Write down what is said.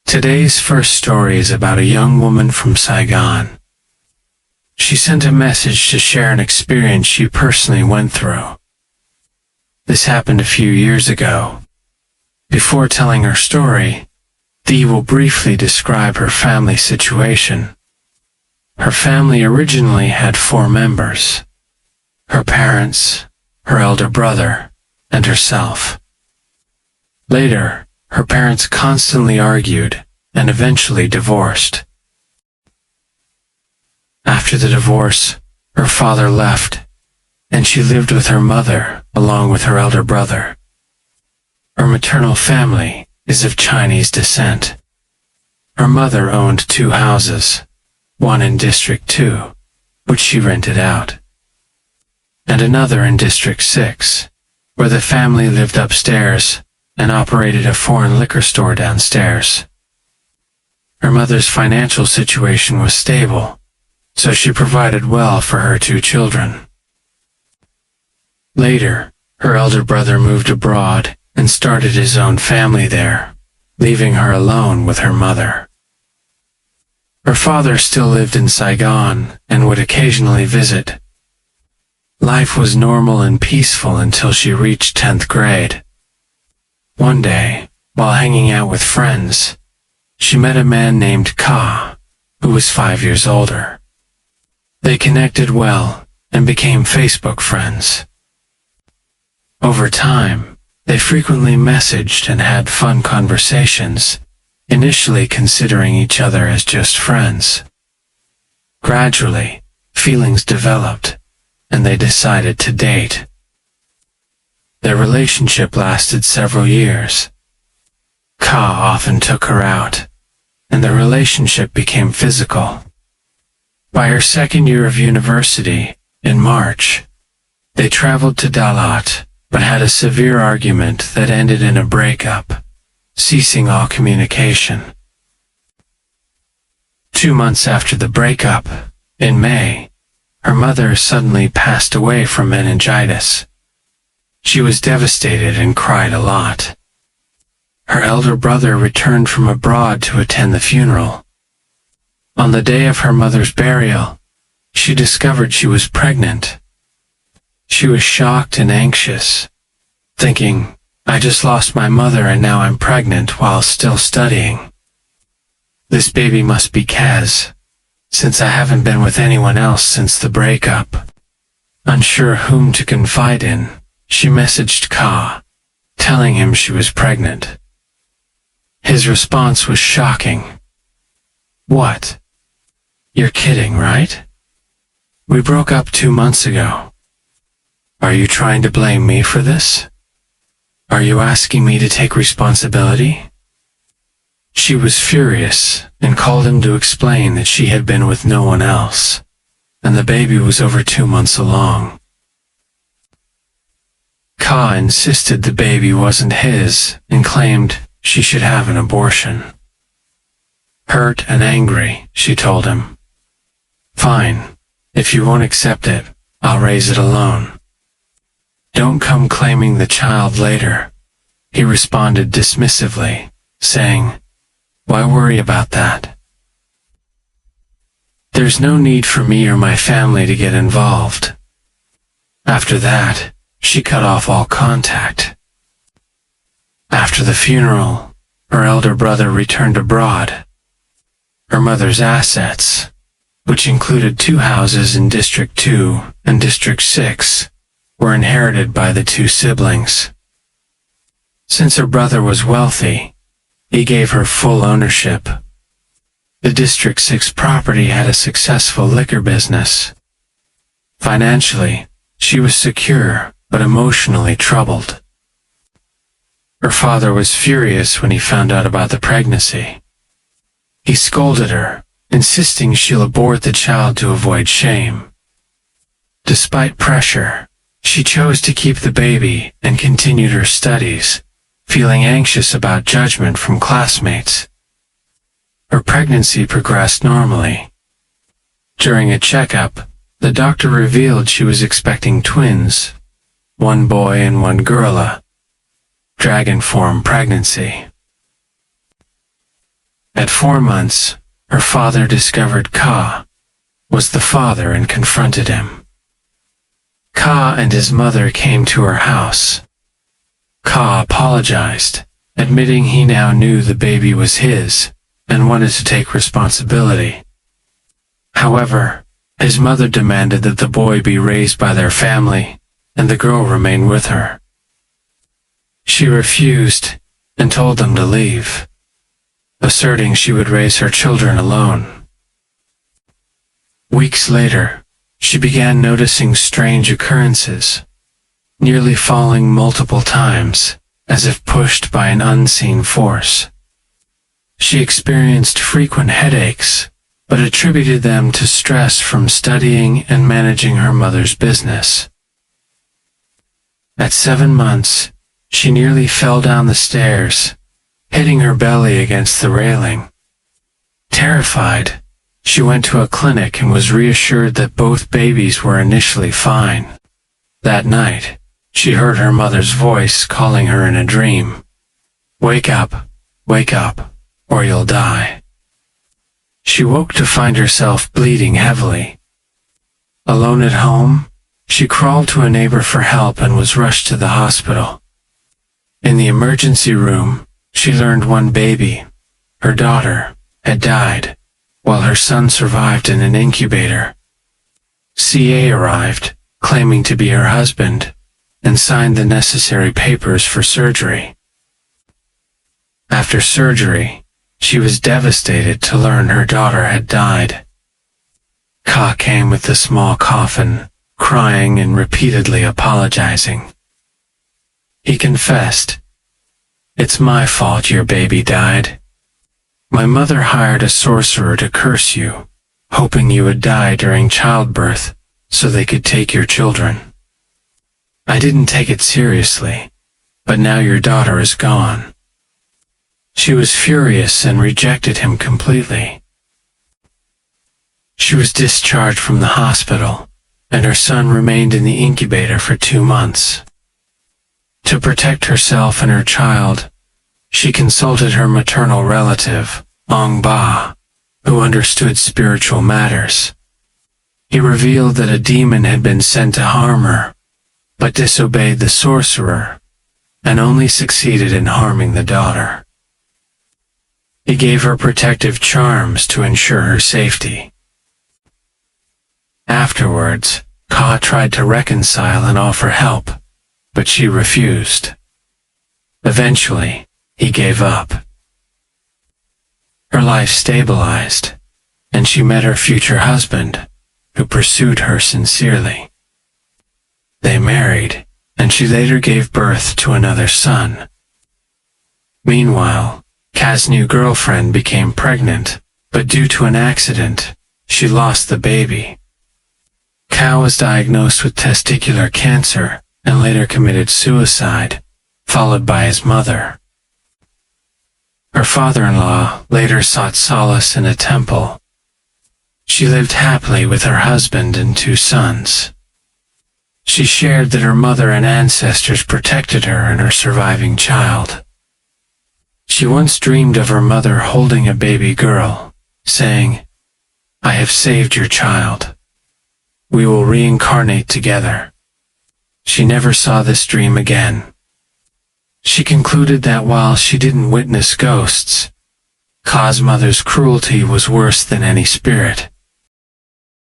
Today's first story is about a young woman from Saigon. She sent a message to share an experience she personally went through. This happened a few years ago. Before telling her story, Dee will briefly describe her family situation. Her family originally had 4 members: her parents, her elder brother, and herself. Later, her parents constantly argued and eventually divorced. After the divorce, her father left, and she lived with her mother along with her elder brother. Her maternal family is of Chinese descent. Her mother owned 2 houses, one in District 2, which she rented out, and another in District 6, where the family lived upstairs and operated a foreign liquor store downstairs. Her mother's financial situation was stable, so she provided well for her 2 children. Later, her elder brother moved abroad and started his own family there, leaving her alone with her mother. Her father still lived in Saigon and would occasionally visit. Life was normal and peaceful until she reached 10th grade. One day, while hanging out with friends, she met a man named Ka, who was 5 years older. They connected well and became Facebook friends. Over time, they frequently messaged and had fun conversations, initially considering each other as just friends. Gradually, feelings developed, and they decided to date. Their relationship lasted several years. Ka often took her out, and the relationship became physical. By her second year of university, in March, they traveled to Dalat, but had a severe argument that ended in a breakup, ceasing all communication. 2 months after the breakup, in May, her mother suddenly passed away from meningitis. She was devastated and cried a lot. Her elder brother returned from abroad to attend the funeral. On the day of her mother's burial, she discovered she was pregnant. She was shocked and anxious, thinking, "I just lost my mother and now I'm pregnant while still studying. This baby must be Kaz, since I haven't been with anyone else since the breakup." Unsure whom to confide in, she messaged Ka, telling him she was pregnant. His response was shocking. "What? You're kidding, right? We broke up 2 months ago. Are you trying to blame me for this? Are you asking me to take responsibility?" She was furious and called him to explain that she had been with no one else, and the baby was over 2 months along. Ka insisted the baby wasn't his and claimed she should have an abortion. Hurt and angry, she told him, "Fine, if you won't accept it, I'll raise it alone. Don't come claiming the child later," he responded dismissively, saying, "Why worry about that? There's no need for me or my family to get involved." After that, she cut off all contact. After the funeral, her elder brother returned abroad. Her mother's assets, which included 2 houses in District 2 and District 6, were inherited by the 2 siblings. Since her brother was wealthy, he gave her full ownership. The District 6 property had a successful liquor business. Financially, she was secure but emotionally troubled. Her father was furious when he found out about the pregnancy. He scolded her, insisting she'll abort the child to avoid shame. Despite pressure, she chose to keep the baby and continued her studies, feeling anxious about judgment from classmates. Her pregnancy progressed normally. During a checkup, the doctor revealed she was expecting twins, 1 boy and 1 girl, a dragon form pregnancy. At 4 months, her father discovered Ka was the father and confronted him. Ka and his mother came to her house. Ka apologized, admitting he now knew the baby was his and wanted to take responsibility. However, his mother demanded that the boy be raised by their family and the girl remain with her. She refused and told them to leave, asserting she would raise her children alone. Weeks later, she began noticing strange occurrences, nearly falling multiple times, as if pushed by an unseen force. She experienced frequent headaches, but attributed them to stress from studying and managing her mother's business. At 7 months, she nearly fell down the stairs, hitting her belly against the railing. Terrified, she went to a clinic and was reassured that both babies were initially fine. That night, she heard her mother's voice calling her in a dream. Wake up, or you'll die." She woke to find herself bleeding heavily. Alone at home, she crawled to a neighbor for help and was rushed to the hospital. In the emergency room, she learned one baby, her daughter, had died, while her son survived in an incubator. CA arrived, claiming to be her husband, and signed the necessary papers for surgery. After surgery, she was devastated to learn her daughter had died. Ka came with the small coffin, crying and repeatedly apologizing. He confessed, "It's my fault your baby died. My mother hired a sorcerer to curse you, hoping you would die during childbirth so they could take your children. I didn't take it seriously, but now your daughter is gone." She was furious and rejected him completely. She was discharged from the hospital, and her son remained in the incubator for 2 months. To protect herself and her child, she consulted her maternal relative, Ong Ba, who understood spiritual matters. He revealed that a demon had been sent to harm her, but disobeyed the sorcerer, and only succeeded in harming the daughter. He gave her protective charms to ensure her safety. Afterwards, Ka tried to reconcile and offer help, but she refused. Eventually, he gave up. Her life stabilized, and she met her future husband, who pursued her sincerely. They married, and she later gave birth to another son. Meanwhile, Ka's new girlfriend became pregnant, but due to an accident, she lost the baby. Ka was diagnosed with testicular cancer and later committed suicide, followed by his mother. Her father-in-law later sought solace in a temple. She lived happily with her husband and 2 sons. She shared that her mother and ancestors protected her and her surviving child. She once dreamed of her mother holding a baby girl, saying, "I have saved your child. We will reincarnate together." She never saw this dream again. She concluded that while she didn't witness ghosts, Ka's mother's cruelty was worse than any spirit.